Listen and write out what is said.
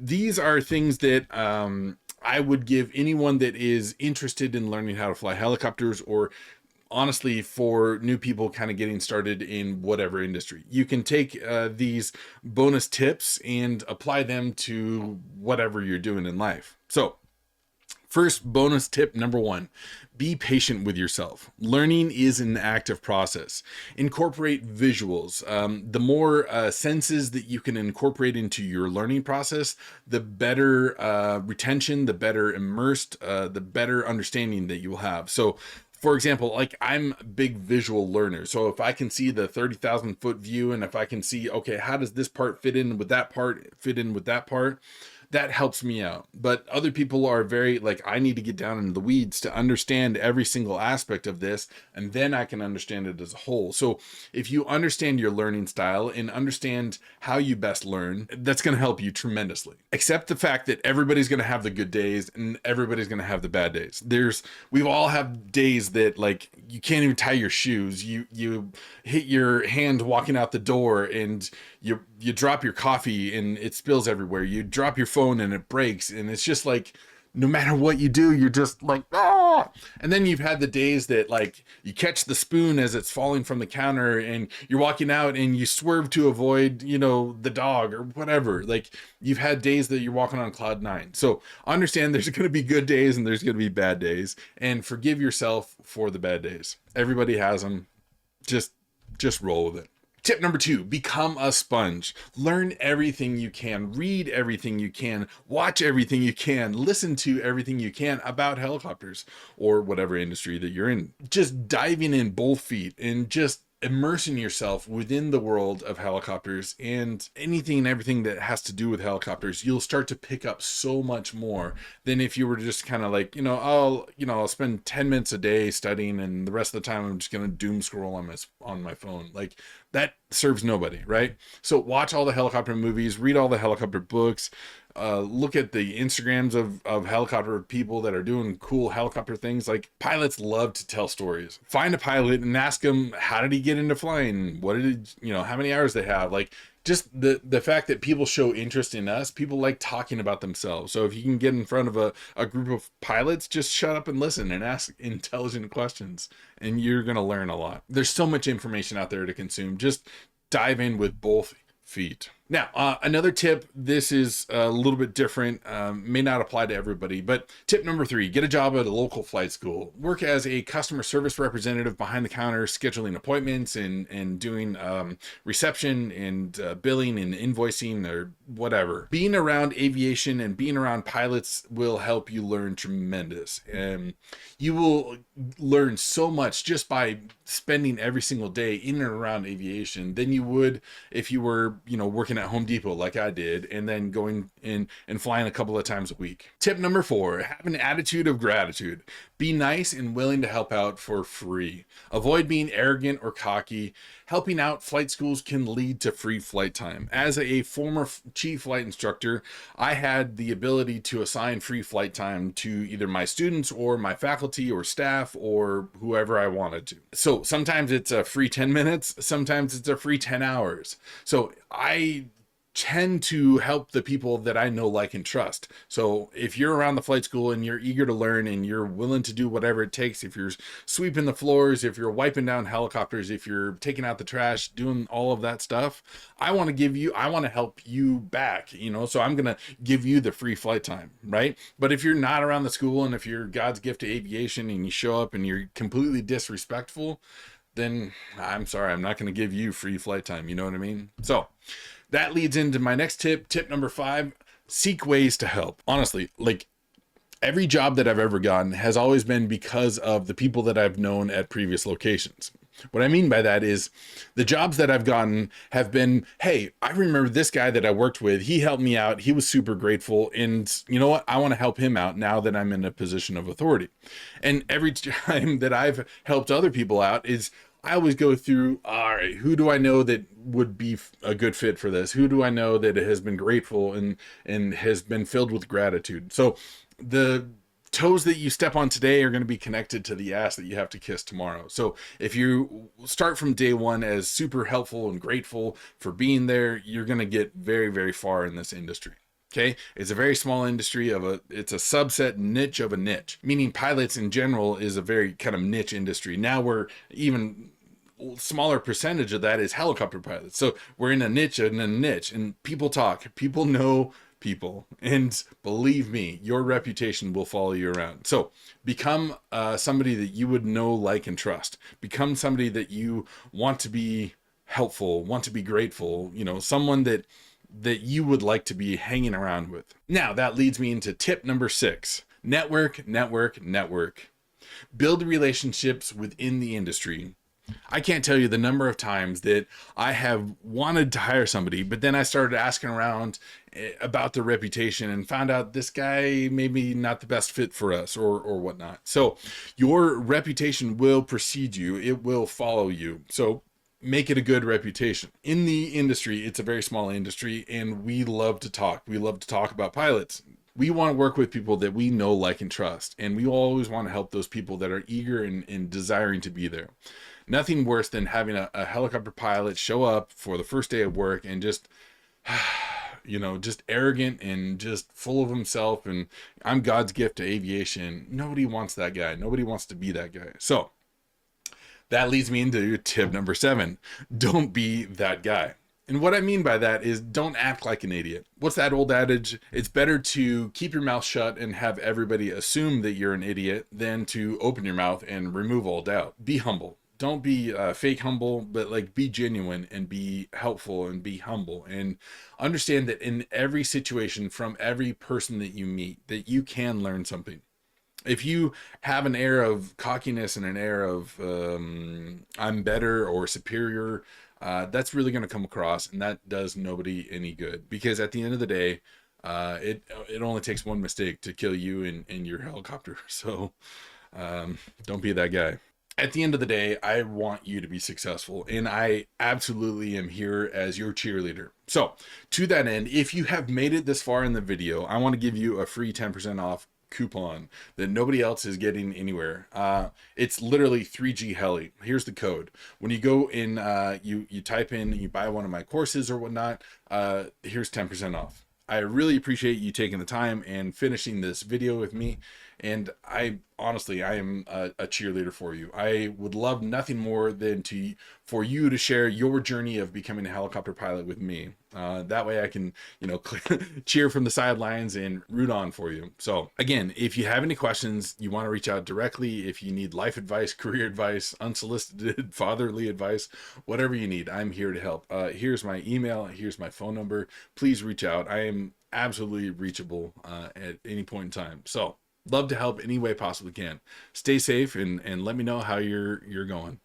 these are things that I would give anyone that is interested in learning how to fly helicopters, or honestly for new people kind of getting started in whatever industry. You can take these bonus tips and apply them to whatever you're doing in life. So first, bonus tip number one: be patient with yourself. Learning is an active process. Incorporate visuals. The more senses that you can incorporate into your learning process, the better retention, the better immersed, the better understanding that you will have. So, for example, like I'm a big visual learner. So if I can see the 30,000 foot view, and if I can see, okay, how does this part fit in with that part, that helps me out. But other people are very like, I need to get down into the weeds to understand every single aspect of this, and then I can understand it as a whole. So if you understand your learning style and understand how you best learn, that's going to help you tremendously. Accept the fact that everybody's going to have the good days and everybody's going to have the bad days. We've all have days that like you can't even tie your shoes. You hit your hand walking out the door, and you drop your coffee and it spills everywhere. You drop your phone and it breaks, and it's just like, no matter what you do, you're just like, ah. And then you've had the days that like you catch the spoon as it's falling from the counter, and you're walking out and you swerve to avoid, the dog or whatever. Like, you've had days that you're walking on cloud nine. So understand there's going to be good days and there's going to be bad days, and forgive yourself for the bad days. Everybody has them. Just roll with it. Tip number two: become a sponge. Learn everything you can, read everything you can, watch everything you can, listen to everything you can about helicopters or whatever industry that you're in. Just diving in both feet and just immersing yourself within the world of helicopters and anything and everything that has to do with helicopters, you'll start to pick up so much more than if you were just kind of like, I'll spend 10 minutes a day studying, and the rest of the time I'm just going to doom scroll on my phone. Like, that serves nobody, right? So watch all the helicopter movies, read all the helicopter books, look at the Instagrams of helicopter people that are doing cool helicopter things. Like, pilots love to tell stories. Find a pilot and ask him, how did he get into flying? What did how many hours they have? Like, just the fact that people show interest in us, people like talking about themselves. So if you can get in front of a group of pilots, just shut up and listen and ask intelligent questions, and you're going to learn a lot. There's so much information out there to consume. Just dive in with both feet. Now, another tip, this is a little bit different, may not apply to everybody, but tip number three: get a job at a local flight school. Work as a customer service representative behind the counter, scheduling appointments and doing reception and billing and invoicing or whatever. Being around aviation and being around pilots will help you learn tremendous. And you will learn so much just by spending every single day in and around aviation than you would if you were, working at Home Depot like I did, and then going in and flying a couple of times a week. Tip number four: have an attitude of gratitude. Be nice and willing to help out for free. Avoid being arrogant or cocky. Helping out flight schools can lead to free flight time. As a former chief flight instructor, I had the ability to assign free flight time to either my students or my faculty or staff or whoever I wanted to. So sometimes it's a free 10 minutes, sometimes it's a free 10 hours. So I tend to help the people that I know, like, and trust. So if you're around the flight school and you're eager to learn and you're willing to do whatever it takes, if you're sweeping the floors, if you're wiping down helicopters, if you're taking out the trash, doing all of that stuff, I want to help you back, so I'm going to give you the free flight time, right? But if you're not around the school, and if you're God's gift to aviation and you show up and you're completely disrespectful, then I'm sorry, I'm not going to give you free flight time. You know what I mean? So that leads into my next tip. Tip number five: seek ways to help. Honestly, like, every job that I've ever gotten has always been because of the people that I've known at previous locations. What I mean by that is the jobs that I've gotten have been, hey, I remember this guy that I worked with. He helped me out. He was super grateful. And you know what? I want to help him out now that I'm in a position of authority. And every time that I've helped other people out is I always go through, all right, who do I know that would be a good fit for this? Who do I know that has been grateful and has been filled with gratitude? So the toes that you step on today are going to be connected to the ass that you have to kiss tomorrow. So if you start from day one as super helpful and grateful for being there, you're going to get very, very far in this industry. Okay, it's a very small industry it's a subset niche of a niche, meaning pilots in general is a very kind of niche industry. Now we're even smaller percentage of that is helicopter pilots. So we're in a niche and a niche, and people talk, people know people, and believe me, your reputation will follow you around. So become somebody that you would know, like, and trust. Become somebody that you want to be helpful, want to be grateful, someone that you would like to be hanging around with. Now, that leads me into tip number 6. Network, network, network. Build relationships within the industry. I can't tell you the number of times that I have wanted to hire somebody, but then I started asking around about their reputation and found out this guy maybe not the best fit for us or whatnot. So your reputation will precede you. It will follow you. So make it a good reputation. In the industry, it's a very small industry, and we love to talk. We love to talk about pilots. We want to work with people that we know, like, and trust. And we always want to help those people that are eager and desiring to be there. Nothing worse than having a helicopter pilot show up for the first day of work and just just arrogant and just full of himself and I'm God's gift to aviation. Nobody wants that guy. Nobody wants to be that guy. So that leads me into tip number 7. Don't be that guy. And what I mean by that is don't act like an idiot. What's that old adage? It's better to keep your mouth shut and have everybody assume that you're an idiot than to open your mouth and remove all doubt. Be humble. Don't be fake humble, but like be genuine and be helpful and be humble, and understand that in every situation, from every person that you meet, that you can learn something. If you have an air of cockiness and an air of I'm better or superior, that's really going to come across, and that does nobody any good. Because at the end of the day, it only takes one mistake to kill you and your helicopter. So don't be that guy. At the end of the day, I want you to be successful, and I absolutely am here as your cheerleader. So to that end, if you have made it this far in the video, I want to give you a free 10% off coupon that nobody else is getting anywhere. It's literally 3G Heli. Here's the code. When you go in, you type in, you buy one of my courses or whatnot, here's 10% off. I really appreciate you taking the time and finishing this video with me. And I am a cheerleader for you. I would love nothing more than for you to share your journey of becoming a helicopter pilot with me. That way I can, cheer from the sidelines and root on for you. So again, if you have any questions, you want to reach out directly. If you need life advice, career advice, unsolicited fatherly advice, whatever you need, I'm here to help. Here's my email. Here's my phone number. Please reach out. I am absolutely reachable at any point in time. So love to help any way possibly can. Stay safe and let me know how you're going.